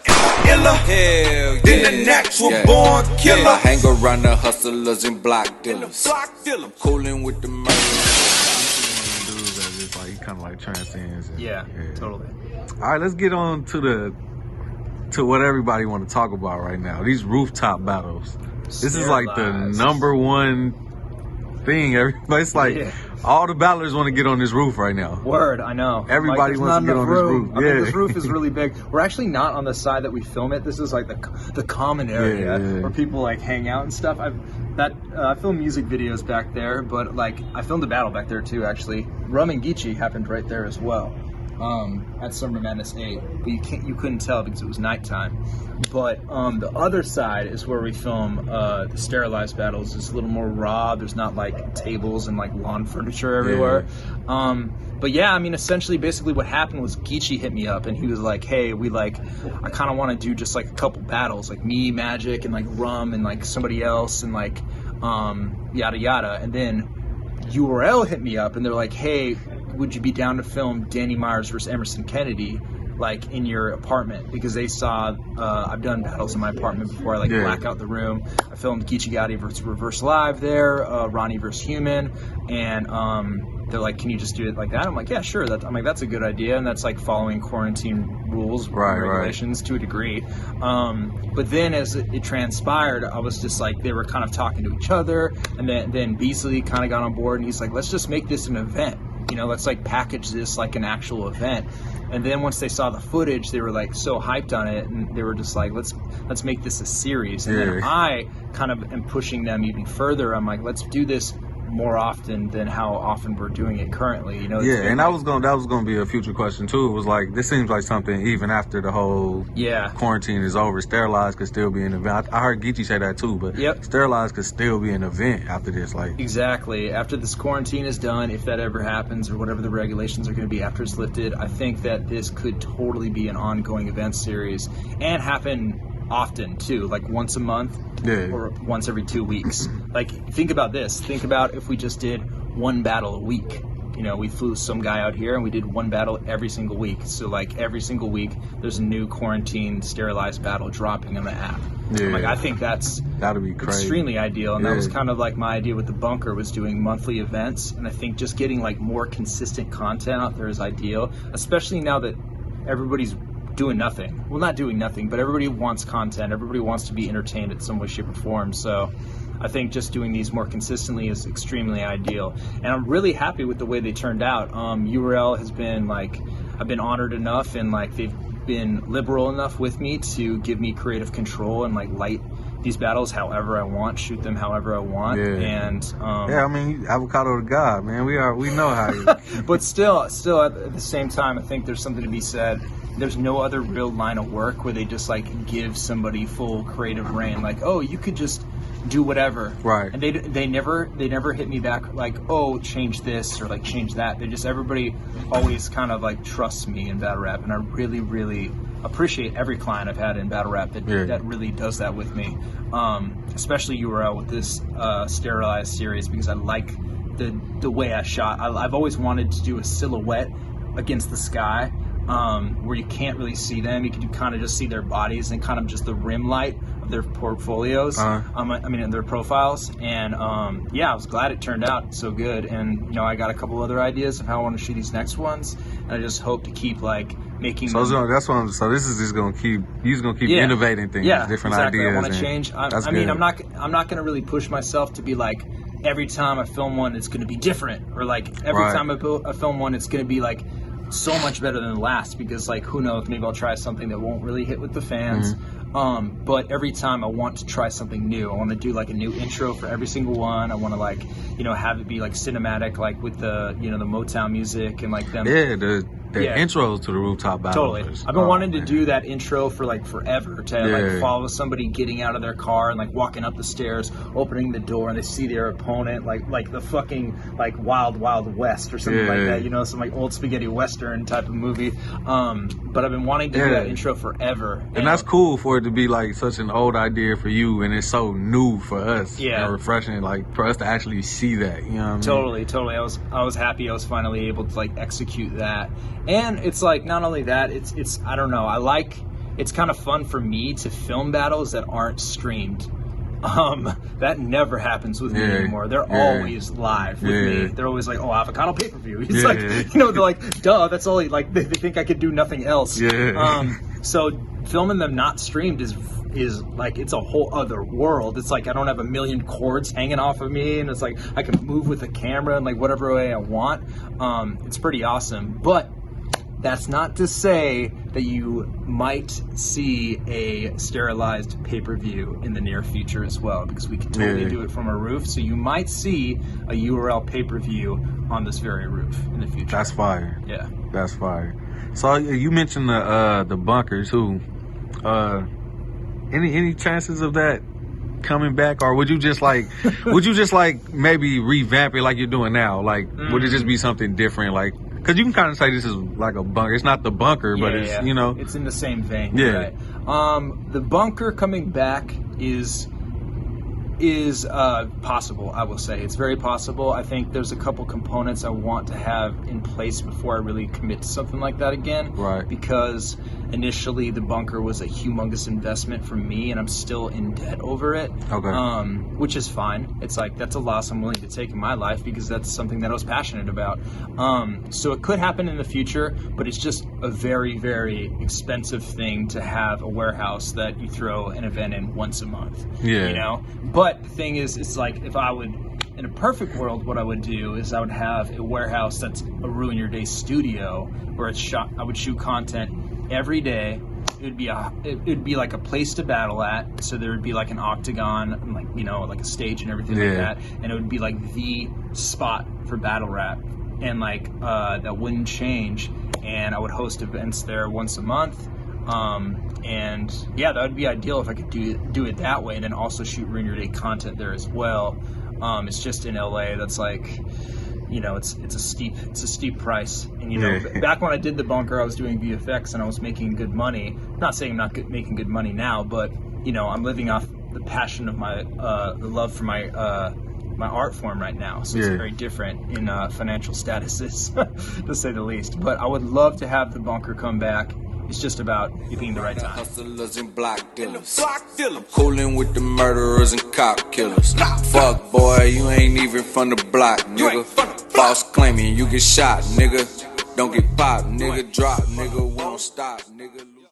Hell yeah. The natural born killer. Yeah, I hang around the hustlers and block dealers. I'm cooling with the murder. Like he kind of like transcends. Yeah, totally. All right, let's get on to what everybody want to talk about right now. These rooftop battles. This is like the number one thing. Everybody's like, all the battlers want to get on this roof right now. Word, I know. Everybody wants to get on this roof. I mean, this roof is really big. We're actually not on the side that we film it. This is like the common area where people like hang out and stuff. I filmed music videos back there, but like I filmed a battle back there too. Actually, Rum and Geechee happened right there as well. At Summer Madness 8, but you couldn't tell because it was nighttime. But the other side is where we film the sterilized battles. It's a little more raw. There's not like tables and like lawn furniture everywhere. But yeah, I mean, essentially, basically what happened was Geechee hit me up and he was like, hey, I kind of want to do just like a couple battles, like me, Magic, and like Rum and like somebody else and like yada yada. And then URL hit me up and they're like, hey, would you be down to film Danny Myers versus Emerson Kennedy, like in your apartment? Because they saw I've done battles in my apartment before. I like black out the room. I filmed Geechee Gotti versus Reverse Live there, Ronnie versus Human, and they're like, can you just do it like that? I'm like, yeah, sure. I'm like, that's a good idea, and that's like following quarantine rules, regulations to a degree. But then as it transpired, I was just like, they were kind of talking to each other, and then Beasley kind of got on board, and he's like, let's just make this an event. Let's like package this like an actual event. And then once they saw the footage, they were like so hyped on it, and they were just like, let's make this a series. And then I kind of am pushing them even further. I'm like, let's do this more often than how often we're doing it currently. And that was gonna be a future question too. It was like, this seems like something even after the whole quarantine is over, sterilized could still be an event. I heard Geechee say that too, but sterilized could still be an event after this. Like, exactly, after this quarantine is done, if that ever happens or whatever the regulations are going to be after it's lifted, I think that this could totally be an ongoing event series and happen often too, like once a month or once every 2 weeks. Like, think about this. Think about if we just did one battle a week. We flew some guy out here and we did one battle every single week. So like every single week there's a new quarantine sterilized battle dropping on the app. Like, I think that'd be crazy. Extremely ideal. And that was kind of like my idea with the bunker, was doing monthly events. And I think just getting like more consistent content out there is ideal, especially now that everybody's doing nothing. Well, not doing nothing, but everybody wants content. Everybody wants to be entertained in some way, shape, or form. So I think just doing these more consistently is extremely ideal. And I'm really happy with the way they turned out. URL has been like, I've been honored enough, and like they've been liberal enough with me to give me creative control and like light these battles however I want, shoot them however I want. And I mean, Avocado to God, man. We know how you but still at the same time, I think there's something to be said. There's no other real line of work where they just like give somebody full creative reign, like, oh, you could just do whatever, right? And they never hit me back like, oh, change this or like change that. Everybody always kind of like trusts me in battle rap, and I really, really appreciate every client I've had in battle rap that really does that with me. Especially URL with this sterilized series, because I like the way I shot. I've always wanted to do a silhouette against the sky, where you can't really see them. You can kind of just see their bodies and kind of just the rim light of their portfolios. Their profiles. And I was glad it turned out so good. And I got a couple other ideas of how I want to shoot these next ones, and I just hope to keep like making. So this is just gonna keep. You're gonna keep innovating things, different ideas. I want to change. I'm not gonna really push myself to be like, every time I film one it's gonna be different, or like every time I film one it's gonna be like so much better than the last, because like, who knows, maybe I'll try something that won't really hit with the fans. But every time I want to try something new. I want to do like a new intro for every single one. I want to like, have it be like cinematic, like with the the Motown music and like them. The intros to the rooftop battles. Totally. I've been wanting to do that intro for like forever, to like follow somebody getting out of their car and like walking up the stairs, opening the door, and they see their opponent like the fucking like Wild Wild West or something like that, some like old spaghetti western type of movie. But I've been wanting to do that intro forever. And that's cool for it to be like such an old idea for you, and it's so new for us. And refreshing, like for us to actually see that. You know what I mean? Totally. I was happy I was finally able to like execute that. And it's like, not only that, it's I don't know, I like it's kind of fun for me to film battles that aren't streamed. That never happens with me anymore. They're always live with me. They're always like, oh, Avocado pay-per-view. It's like, you know, they're like, duh, that's all. Like, they think I could do nothing else. So filming them not streamed is like, it's a whole other world. It's like I don't have a million cords hanging off of me, and it's like I can move with the camera in like whatever way I want. It's pretty awesome. But that's not to say that you might see a sterilized pay-per-view in the near future as well, because we can totally do it from a roof. So you might see a URL pay-per-view on this very roof in the future. That's fire. Yeah, that's fire. So you mentioned the bunkers. Any chances of that coming back, or would you just like maybe revamp it like you're doing now? Like, would it just be something different? Like, because you can kind of say this is like a bunker. It's not the bunker, but it's you know, it's in the same vein. Right? The bunker coming back is possible. I will say it's very possible. I think there's a couple components I want to have in place before I really commit to something like that again. Right. Because initially the bunker was a humongous investment for me, and I'm still in debt over it. Okay. Which is fine. It's like, that's a loss I'm willing to take in my life because that's something that I was passionate about. So it could happen in the future, but it's just a very, very expensive thing to have a warehouse that you throw an event in once a month. Yeah. You know? But the thing is, it's like, if I would, in a perfect world, what I would do is I would have a warehouse that's a Ruin Your Day studio where it's shot. I would shoot content every day. It'd be like a place to battle at. So there would be like an octagon, and like, you know, like a stage and everything like that. And it would be like the spot for battle rap, and like that wouldn't change. And I would host events there once a month. And yeah, that would be ideal if I could do it that way, and then also shoot Ruin Your Day content there as well. It's just in LA. That's like, you know, it's a steep price. And you know, back when I did the bunker, I was doing VFX and I was making good money. Not saying I'm not making good money now, but you know, I'm living off the passion of my the love for my art form right now. So it's very different in financial statuses, to say the least. But I would love to have the bunker come back. It's just about it being the right time. Hustlers and block dealers. I'm coolin' with the murderers and cop killers. Fuck boy, you ain't even from the block, nigga. False claiming you get shot, nigga. Don't get popped, nigga. Drop, nigga. Won't stop, nigga.